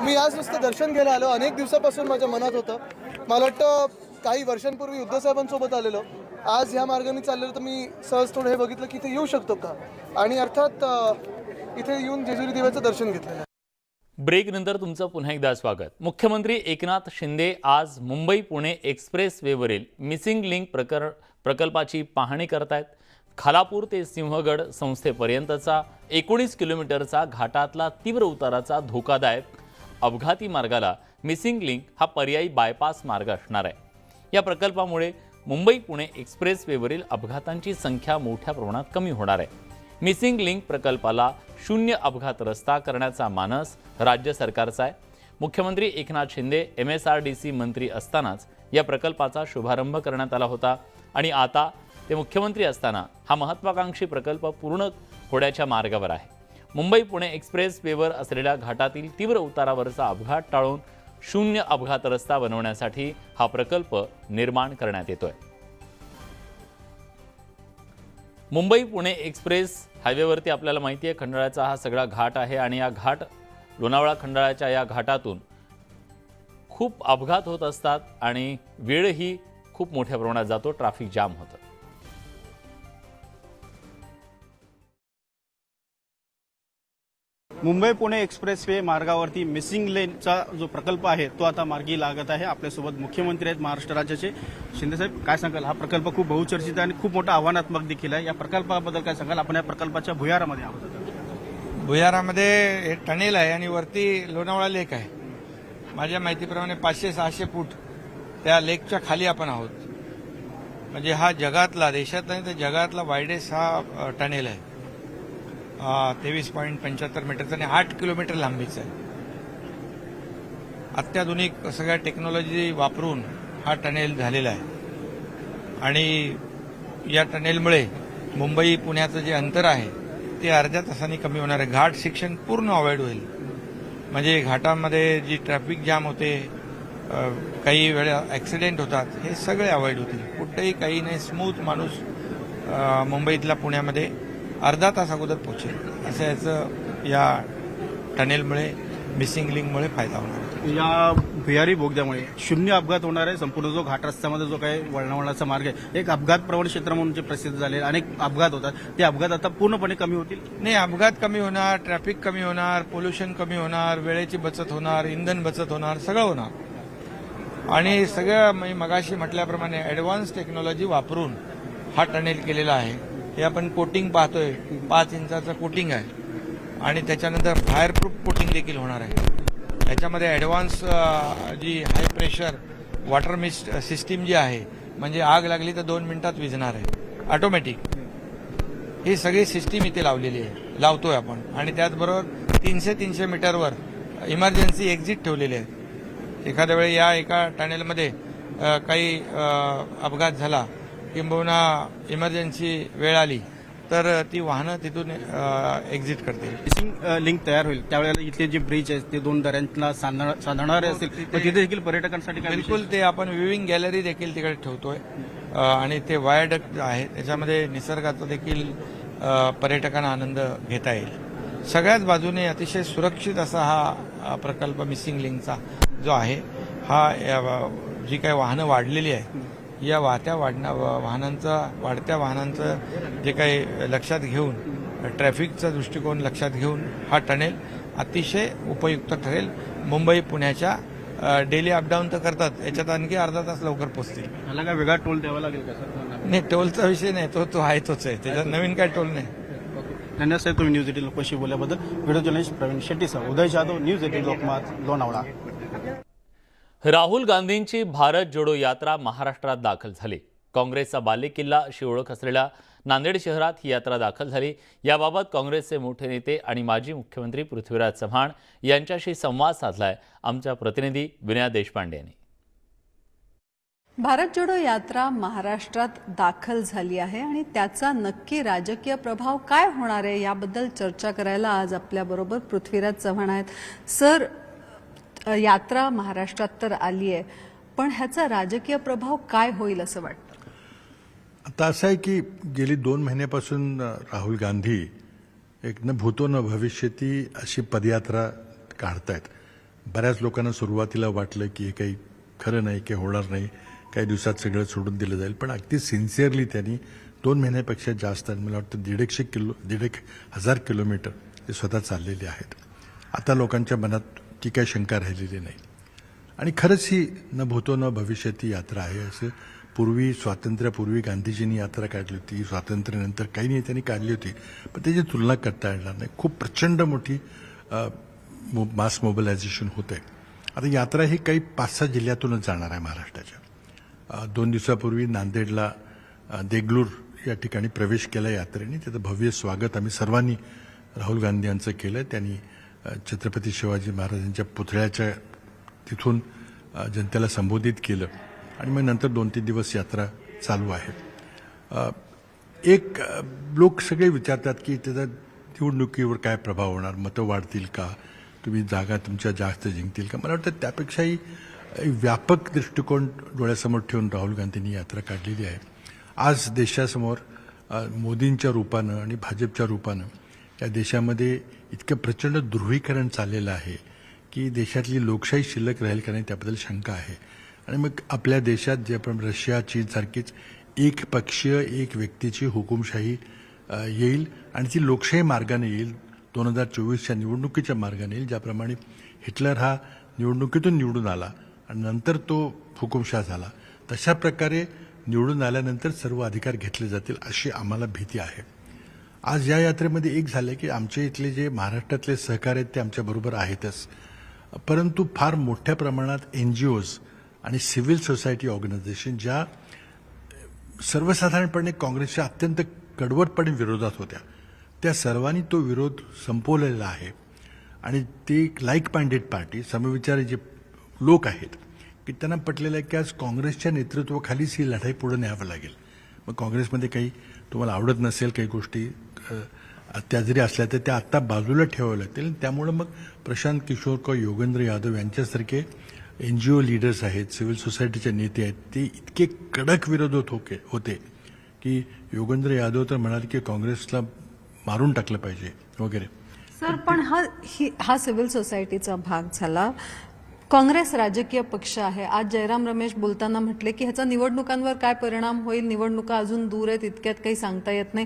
मी आज नुसतं दर्शन घ्यायला आलो. अनेक दिवसापासून माझ्या मनात होतं. मला वाटतं काही वर्षांपूर्वी उद्धवसाहेबांसोबत आलेलो. आज ह्या मार्गाने चाललेलो तर मी सहज थोडं हे बघितलं की इथे येऊ शकतो का, आणि अर्थात इथे येऊन जेजुरी देवाचं दर्शन घेतलं. ब्रेक नंतर तुमचं पुन्हा एकदा स्वागत. मुख्यमंत्री एकनाथ शिंदे आज मुंबई पुणे एक्सप्रेस वेवरील मिसिंग लिंक प्रकल्पाची पाहणी करतायत. खालापूर ते सिंहगड संस्थेपर्यंतचा 19 किलोमीटरचा घाटातला तीव्र उताराचा धोकादायक अपघाती मार्गाला मिसिंग लिंक हा पर्यायी बायपास मार्ग असणार आहे. या प्रकल्पामुळे मुंबई पुणे एक्सप्रेस वेवरील अपघातांची संख्या मोठ्या प्रमाणात कमी होणार आहे. मिसिंग लिंक प्रकल्पाला 0 अपघात रस्ता करण्याचा मानस राज्य सरकारचा आहे. मुख्यमंत्री एकनाथ शिंदे MSRDC मंत्री असतानाच या प्रकल्पाचा शुभारंभ करण्यात आला होता आणि आता ते मुख्यमंत्री असताना हा महत्त्वाकांक्षी प्रकल्प पूर्ण होण्याच्या मार्गावर आहे. मुंबई पुणे एक्सप्रेस वेवर असलेल्या घाटातील तीव्र उतारावरचा अपघात टाळून 0 अपघात रस्ता बनवण्यासाठी हा प्रकल्प निर्माण करण्यात येतोय. मुंबई पुणे एक्सप्रेस हायवेवरती आपल्याला माहिती आहे खंडाळ्याचा हा सगळा घाट आहे आणि या लोणावळा खंडाळ्याच्या या घाटातून खूप अपघात होत असतात आणि वेळही खूप मोठ्या प्रमाणात जातो. ट्रॅफिक जाम होतं. मुंबई पुणे एक्सप्रेस वे मार्गावरती मिसिंग लेनचा जो प्रकल्प आहे तो आता मार्गी लागत आहे. आपल्यासोबत मुख्यमंत्री आहेत महाराष्ट्र राज्याचे. शिंदेसाहेब, काय सांगाल? हा प्रकल्प खूप बहुचर्चित आहे आणि खूप मोठा आव्हानात्मक देखील आहे. या प्रकल्पाबद्दल काय सांगाल? आपण या प्रकल्पाच्या भुयारामध्ये आहोत. भुयारामध्ये हे टनेल आहे आणि वरती लोणावळा लेक आहे. माझ्या माहितीप्रमाणे 500-600 फूट त्या लेकच्या खाली आपण आहोत. म्हणजे हा जगातला, देशातला नाही तर जगातला वायडेस्ट हा टनेल आहे. 23.75 मीटरचा आणि 8 किलोमीटर लांबीचा आहे. अत्याधुनिक सगळ्या टेक्नॉलॉजी वापरून हा टनेल झालेला आहे आणि या टनेलमुळे मुंबई पुण्याचं जे अंतर आहे ते अर्ध्या तासांनी कमी होणार आहे. घाट सेक्शन पूर्ण अवॉइड होईल. म्हणजे घाटामध्ये जी ट्रॅफिक जाम होते, काही वेळा ॲक्सिडेंट होतात, हे सगळे अवॉइड होतील. कुठेही काही नाही, स्मूथ माणूस मुंबईतला पुण्यामध्ये अर्धा तास अगोदर पोहोचेल. असं याचं या टनेलमुळे, मिसिंग लिंकमुळे फायदा होणार आहे. या भुयारी बोगद्यामुळे 0 अपघात होणार आहे. संपूर्ण जो घाट रस्त्यामध्ये जो काही वळणावळणाचा मार्ग आहे, एक अपघात प्रवण क्षेत्र म्हणून जे प्रसिद्ध झाले, अनेक अपघात होतात, ते अपघात आता पूर्णपणे कमी होतील. नाही, अपघात कमी होणार, ट्रॅफिक कमी होणार, पोल्युशन कमी होणार, वेळेची बचत होणार, इंधन बचत होणार, सगळं होणार. आणि सगळं मी मगाशी म्हटल्याप्रमाणे ॲडव्हान्स टेक्नॉलॉजी वापरून हा टनेल केलेला आहे. हे आपण कोटिंग पाहतोय, 5 इंचाचं कोटिंग आहे आणि त्याच्यानंतर फायरप्रूफ कोटिंग देखील होणार आहे. त्याच्यामध्ये ॲडव्हान्स जी high pressure water mist system जी आहे, म्हणजे आग लागली तर 2 मिनिटात विझणार आहे, ऑटोमॅटिक. ही सगळी सिस्टीम इथे लावलेली आहे, लावतोय आपण. आणि त्याचबरोबर 300 मीटरवर इमर्जन्सी एक्झिट ठेवलेले आहेत. एखाद्या वेळी या एका टनेलमध्ये काही अपघात झाला किंबहुना इमर्जन्सी वेळ आली तर ती वाहनं तिथून एक्झिट करतील. मिसिंग लिंक तयार होईल त्यावेळेला इथले जे ब्रिज आहेत ते 2 दऱ्यांना साधणारे असतील, तर तिथे देखील पर्यटकांसाठी काय बिलकुल ते आपण व्ह्यूइंग गॅलरी देखील तिकडे ठेवतोय आणि ते वायडक्ट आहे, त्याच्यामध्ये निसर्गाचा देखील पर्यटकांना आनंद घेता येईल. सगळ्याच बाजूने अतिशय सुरक्षित असा हा प्रकल्प मिसिंग लिंकचा जो आहे, हा जी काही वाहनं वाढलेली आहे या वाढत्या वाहनांचं जे काही लक्षात घेऊन ट्रॅफिकचा दृष्टिकोन लक्षात घेऊन हा टनेल अतिशय उपयुक्त ठरेल. मुंबई पुण्याच्या डेली अपडाऊन तर करतात, याच्यात आणखी अर्धा तास लवकर पोहोचतील. मला काय वेगळा टोल द्यावा लागेल का सर? नाही, टोलचा विषय नाही, तो आहे तोच आहे, त्याच्यात नवीन काय टोल नाही. धन्यवाद साहेब, तुम्ही न्यूज 18 लोकांशी बोलल्याबद्दल. व्हिडिओ जर्नलिस्ट प्रवीण शेट्टीसह उदय जाधव, न्यूज 18 लोकमत, लोणावळा. राहुल गांधींची भारत जोडो यात्रा महाराष्ट्रात दाखल झाली. काँग्रेसचा बालेकिल्ला अशी ओळख असलेल्या नांदेड शहरात ही यात्रा दाखल झाली. याबाबत काँग्रेसचे मोठे नेते आणि माजी मुख्यमंत्री पृथ्वीराज चव्हाण यांच्याशी संवाद साधलाय आमच्या प्रतिनिधी विनया देशपांडे यांनी. भारत जोडो यात्रा महाराष्ट्रात दाखल झाली आहे आणि त्याचा नक्की राजकीय प्रभाव काय होणार आहे याबद्दल चर्चा करायला आज आपल्याबरोबर पृथ्वीराज चव्हाण आहेत. सर, यात्रा महाराष्ट्रात तर आली आहे, पण ह्याचा राजकीय प्रभाव काय होईल असं वाटतं? आता असं आहे की गेली 2 महिन्यापासून राहुल गांधी एक न भूतो न भविष्यती अशी पदयात्रा काढतायत. बऱ्याच लोकांना सुरुवातीला वाटलं की हे काही खरं नाही, काही होणार नाही, काही दिवसात सगळं सोडून दिलं जाईल, पण अगदी सिन्सिअरली त्यांनी 2 महिन्यापेक्षा जास्त, मला वाटतं 1,500 किलोमीटर ते स्वतः चाललेले आहेत. आता लोकांच्या मनात ती काही शंका राहिलेली नाही आणि खरंच ही न भूतो न भविष्यती यात्रा आहे. असं पूर्वी स्वातंत्र्यापूर्वी गांधीजींनी यात्रा काढली होती, स्वातंत्र्यानंतर काही नेत्यांनी काढली होती, पण त्याची तुलना करता येणार नाही. खूप प्रचंड मोठी मास मोबिलायझेशन होत आहे. आता यात्रा ही काही 5-6 जिल्ह्यातूनच जाणार आहे महाराष्ट्राच्या. 2 दिवसापूर्वी नांदेडला देगलूर या ठिकाणी प्रवेश केला यात्रेने. त्याचं भव्य स्वागत आम्ही सर्वांनी राहुल गांधी यांचं केलं. त्यांनी छत्रपती शिवाजी महाराजांच्या पुतळ्याच्या तिथून जनतेला संबोधित केलं आणि मग नंतर 2-3 दिवस यात्रा चालू आहे. एक लोक सगळे विचारतात की त्याचा निवडणुकीवर काय प्रभाव होणार, मतं वाढतील का, तुम्ही जागा तुमच्या जास्त जिंकतील का. मला वाटतं त्यापेक्षाही व्यापक दृष्टिकोन डोळ्यासमोर ठेवून राहुल गांधींनी यात्रा काढलेली आहे. आज देशासमोर मोदींच्या रूपानं आणि भाजपच्या रूपानं या देशामध्ये इतकं प्रचंड ध्रुवीकरण चाललेलं आहे की देशातली लोकशाही शिल्लक राहील का नाही त्याबद्दल शंका आहे. आणि मग आपल्या देशात जे आपण रशिया, चीनसारखीच एक पक्षीय एक व्यक्तीची हुकुमशाही येईल आणि ती लोकशाही मार्गाने येईल, 2024च्या निवडणुकीच्या मार्गाने येईल. ज्याप्रमाणे हिटलर हा निवडणुकीतून निवडून आला आणि नंतर तो हुकुमशाह झाला, तशा प्रकारे निवडून आल्यानंतर सर्व अधिकार घेतले जातील अशी आम्हाला भीती आहे. आज या यात्रेमध्ये एक झालं की आमच्या इथले जे महाराष्ट्रातले सहकारी आहेत ते आमच्याबरोबर आहेतच, परंतु फार मोठ्या प्रमाणात NGOज आणि सिव्हिल सोसायटी ऑर्गनायझेशन ज्या सर्वसाधारणपणे काँग्रेसच्या अत्यंत कडवटपणे विरोधात होत्या, त्या सर्वांनी तो विरोध संपवलेला आहे. आणि ते लाईक माइंडेड पार्टी, समविचारी जे लोक आहेत की त्यांना पटलेलं आहे की आज काँग्रेसच्या नेतृत्वाखालीच ही लढाई पुढे न्यावं लागेल. मग काँग्रेसमध्ये काही तुम्हाला आवडत नसेल, काही गोष्टी त्या जरी असल्या तर त्या आत्ता बाजूला ठेवाव्या लागतील. त्यामुळं मग प्रशांत किशोर किंवा योगेंद्र यादव यांच्यासारखे NGO लीडर्स आहेत, सिव्हिल सोसायटीचे नेते आहेत, ते इतके कडक विरोधात होते की योगेंद्र यादव तर म्हणाले की काँग्रेसला मारून टाकलं पाहिजे वगैरे. सर, पण हा सिव्हिल सोसायटीचा भाग झाला. काँग्रेस राजकीय पक्ष आहे. आज जयराम रमेश बोलताना म्हटले की ह्याचा निवडणुकांवर काय परिणाम होईल, निवडणुका अजून दूर आहेत, इतक्यात काही सांगता येत नाही.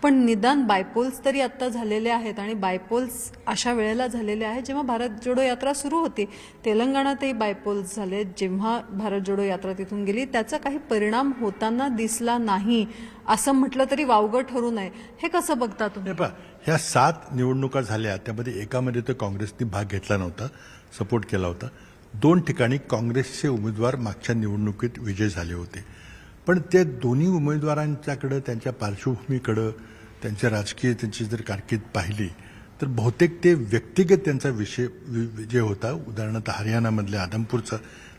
पण निदान बायपोल्स तरी आत्ता झालेले आहेत आणि बायपोल्स अशा वेळेला झालेले आहेत जेव्हा भारत जोडो यात्रा सुरू होती. तेलंगणातही बायपोल्स झाले जेव्हा भारत जोडो यात्रा तिथून गेली. त्याचा काही परिणाम होताना दिसला नाही असं म्हटलं तरी वावगं ठरू नये. हे कसं बघता तुम्ही? ह्या 7 निवडणुका झाल्या, त्यामध्ये एकामध्ये तर काँग्रेसने भाग घेतला नव्हता, सपोर्ट केला होता. 2 ठिकाणी काँग्रेसचे उमेदवार मागच्या निवडणुकीत विजय झाले होते. पण त्या दोन्ही उमेदवारांच्याकडं, त्यांच्या पार्श्वभूमीकडं, त्यांच्या राजकीय त्यांची जर कारकीर्द पाहिली तर बहुतेक ते व्यक्तिगत त्यांचा विजय होता. उदाहरणार्थ हरियाणामधल्या आदमपूरचा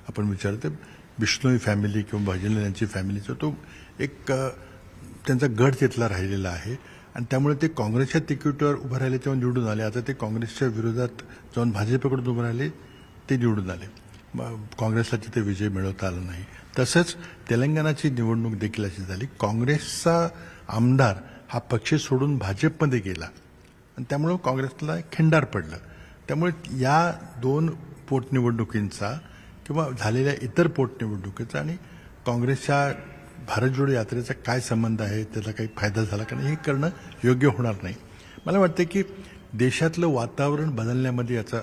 आपण विचार तर बिश्नोई फॅमिली किंवा भजनलाल यांची फॅमिलीचा तो एक त्यांचा गड तिथला राहिलेला आहे आणि त्यामुळे ते काँग्रेसच्या तिकीटवर उभं राहिले तेव्हा निवडून आले. आता ते काँग्रेसच्या विरोधात जाऊन भाजपकडून उभं राहिले, ते निवडून आले. काँग्रेसला तिथे विजय मिळवता आला नाही. तसंच तेलंगणाची निवडणूक देखील अशी झाली. काँग्रेसचा आमदार हा पक्ष सोडून भाजपमध्ये गेला आणि त्यामुळं काँग्रेसला खिंडार पडलं. त्यामुळे या 2 पोटनिवडणुकींचा किंवा झालेल्या इतर पोटनिवडणुकीचा आणि काँग्रेसच्या भारत जोडो यात्रेचा काय संबंध आहे, त्याचा काही फायदा झाला का नाही, हे करणं योग्य होणार नाही. मला वाटतं की देशातलं वातावरण बदलण्यामध्ये याचा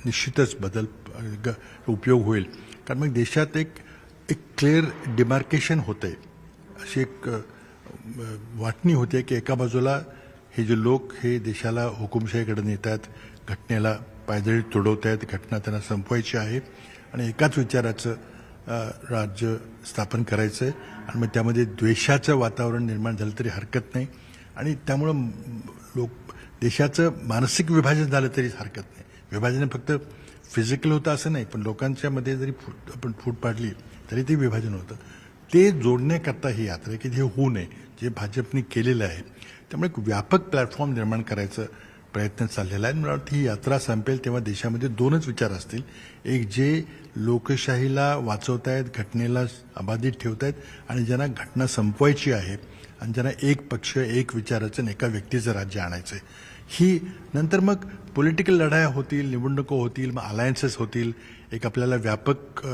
निश्चितच उपयोग होईल. कारण मग देशात एक क्लिअर डिमार्केशन होतं आहे, अशी एक वाटणी होते की एका बाजूला हे जे लोक हे देशाला हुकुमशाहीकडे नेत आहेत, घटनेला पायदळी तुडवत आहेत, घटना त्यांना संपवायची आहे आणि एकाच विचाराचं राज्य स्थापन करायचं आहे आणि मग त्यामध्ये द्वेषाचं वातावरण निर्माण झालं तरी हरकत नाही आणि त्यामुळं देशाचं मानसिक विभाजन झालं तरी हरकत नाही. विभाजन फक्त फिजिकल होतं असं नाही, पण लोकांच्या मध्ये जरी आपण फूट पाडली तरी ते विभाजन होतं. ते जोडण्याकरता ही यात्रा की हे होऊ नये, जे भाजपने केलेलं आहे. त्यामुळे एक व्यापक प्लॅटफॉर्म निर्माण करायचं प्रयत्न चाललेला आहे. मला वाटतं ही यात्रा संपेल तेव्हा देशामध्ये दोनच विचार असतील. एक जे लोकशाहीला वाचवतायत, घटनेला अबाधित ठेवतायत आणि ज्यांना घटना संपवायची आहे आणि ज्यांना एक पक्ष एक विचाराचं आणि एका व्यक्तीचं राज्य आणायचं आहे. ही नंतर मग पॉलिटिकल लढाया होतील, निवडणुका होतील, मग अलायन्सेस होतील. एक आपल्याला व्यापक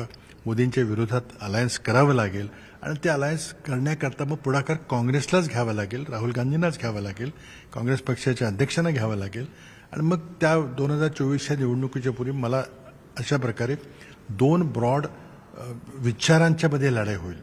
मोदींच्या विरोधात अलायन्स करावं लागेल आणि ते अलायन्स करण्याकरता मग पुढाकार काँग्रेसलाच घ्यावा लागेल, राहुल गांधींनाच घ्यावा लागेल, काँग्रेस पक्षाच्या अध्यक्षांना घ्यावं लागेल आणि मग त्या 2024च्या निवडणुकीच्या पूर्वी मला अशा प्रकारे दोन ब्रॉड विचारांच्यामध्ये लढाई होईल.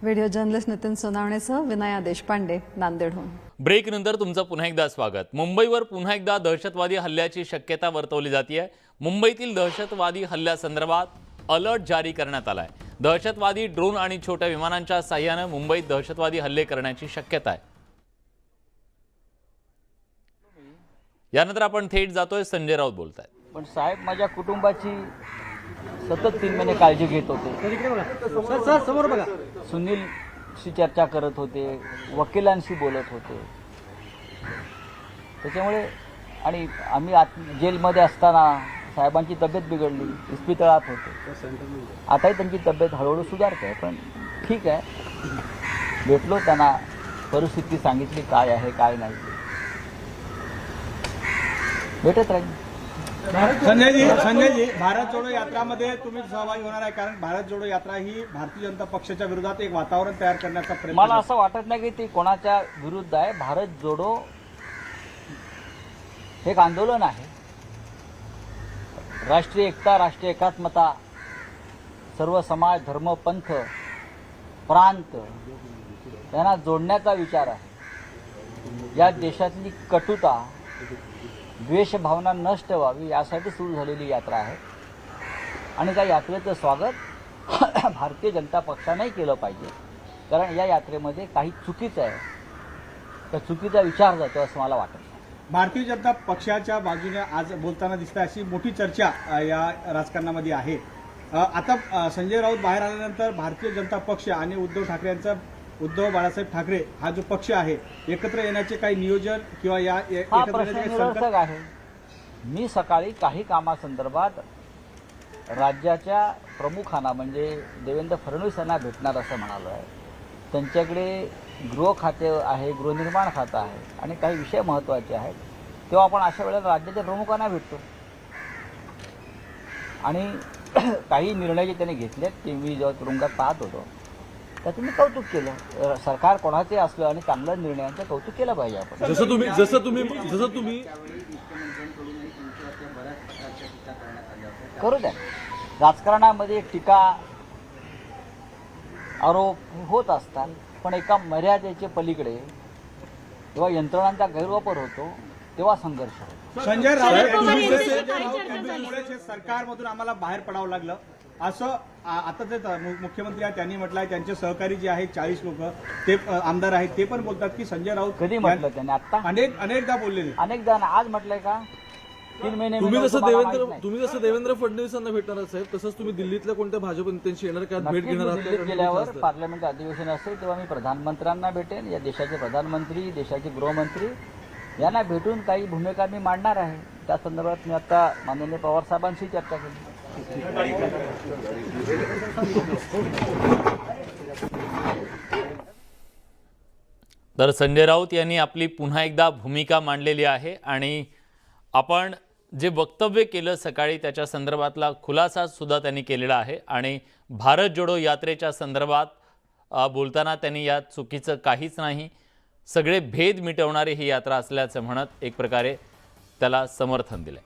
व्हिडिओ जर्नलिस्ट नितीन सोनावणेसह विनया देशपांडे, नांदेडहून. ब्रेकनंतर तुमचं पुन्हा एकदा स्वागत. मुंबईवर पुन्हा एकदा दहशतवादी हल्ल्याची शक्यता वर्तवली जाते. मुंबईतील दहशतवादी हल्ल्यासंदर्भात अलर्ट जारी करण्यात आला आहे. दहशतवादी ड्रोन आणि छोट्या विमानांच्या साह्यानं मुंबईत दहशतवादी हल्ले करण्याची शक्यता आहे. यानंतर आपण थेट जातोय, संजय राऊत बोलतायत. पण साहेब माझ्या कुटुंबाची सतत 3 महिने काळजी घेत होते. समोर बघा, सुनीलशी चर्चा करत होते, वकिलांशी बोलत होते. त्याच्यामुळे आणि आम्ही जेलमध्ये असताना साहेबांची तब्येत बिघडली, इस्पितळात होते. आताही त्यांची तब्येत हळूहळू सुधारते, पण ठीक आहे. भेटलो त्यांना, परिस्थिती सांगितली काय आहे काय नाही, भेटत राहील. संजयजी, भारत जोडो यात्रामध्ये तुम्ही सहभागी होणार आहे, कारण भारत जोडो यात्रा ही भारतीय जनता पक्षाच्या विरोधात एक वातावरण तयार करण्याचा प्रयत्न. मला असं वाटत नाही की ती कोणाच्या विरुद्ध आहे. भारत जोडो हे एक आंदोलन आहे. राष्ट्रीय एकता, राष्ट्रीय एकात्मता, सर्व समाज, धर्म, पंथ, प्रांत यांना जोडण्याचा विचार आहे. या देशातली कटुता, द्वेषभावना नष्ट व्हावी यासाठी सुरू झालेली यात्रा आहे आणि त्या यात्रेचं स्वागत भारतीय जनता पक्षानेही केलं पाहिजे. कारण या यात्रेमध्ये काही चुकीचं आहे, त्या चुकीचा विचार जातो असं मला वाटतं. भारतीय जनता पक्षाच्या बाजूने आज बोलताना दिसतं, अशी मोठी चर्चा या राजकारणामध्ये आहे. आता संजय राऊत बाहेर आल्यानंतर भारतीय जनता पक्ष आणि उद्धव ठाकरे यांचा, उद्धव बाळासाहेब ठाकरे हा जो पक्ष आहे, एकत्र येण्याचे काही नियोजन किंवा या एकत्र निरर्थक आहे. मी सकाळी काही कामासंदर्भात राज्याच्या प्रमुखांना म्हणजे देवेंद्र फडणवीस यांना भेटणार असं म्हणालो आहे. त्यांच्याकडे गृह खाते आहे, गृहनिर्माण खातं आहे आणि काही विषय महत्त्वाचे आहेत. तेव्हा आपण अशा वेळेला राज्याच्या प्रमुखांना भेटतो आणि काही निर्णय जे त्यांनी घेतलेत ते मी जेव्हा तुरुंगात पाहत होतो त्याचं मी कौतुक केलं. सरकार कोणाचे असलं आणि चांगल्या निर्णयांचं कौतुक केलं पाहिजे आपण. जसं तुम्ही करू द्या. राजकारणामध्ये टीका आरोप होत असतात, पण एका मर्यादेच्या पलीकडे जेव्हा यंत्रणांचा गैरवापर होतो तेव्हा संघर्ष होतो. संजय राऊत सरकारमधून आम्हाला बाहेर पडावं लागलं असं आता ते मुख्यमंत्री आहेत त्यांनी म्हटलंय. त्यांचे सहकारी जे आहेत 40 लोक ते आमदार आहेत ते पण बोलतात की संजय राऊत कधी म्हटलं त्यांनी, आता अनेकदा बोललेले, अनेकदा आज म्हटलंय का 3 महिने. तुम्ही जसं देवेंद्र फडणवीसांना भेटणार साहेब, तसंच तुम्ही दिल्लीतल्या कोणत्या भाजप नेत्यांशी येणार का, भेट घेणार आहात? दिल्लीत गेल्यावर पार्लमेंट अधिवेशन असेल तेव्हा मी प्रधानमंत्र्यांना भेटेन. या देशाचे प्रधानमंत्री, देशाचे गृहमंत्री यांना भेटून काही भूमिका मी मांडणार आहे. त्या संदर्भात मी आता माननीय पवार साहेबांशी चर्चा केली. तर संजय राऊत यांनी आपली पुन्हा एकदा भूमिका मांडलेली आहे आणि आपण जे वक्तव्य केलं सकाळी त्याच्या संदर्भातला खुलासा सुद्धा त्यांनी केलेला आहे. आणि भारत जोडो यात्रेच्या संदर्भात बोलताना त्यांनी यात चुकीचं काहीच नाही, सगळे भेद मिटवणारी ही यात्रा असल्याचं म्हणत एक प्रकारे त्याला समर्थन दिलंय.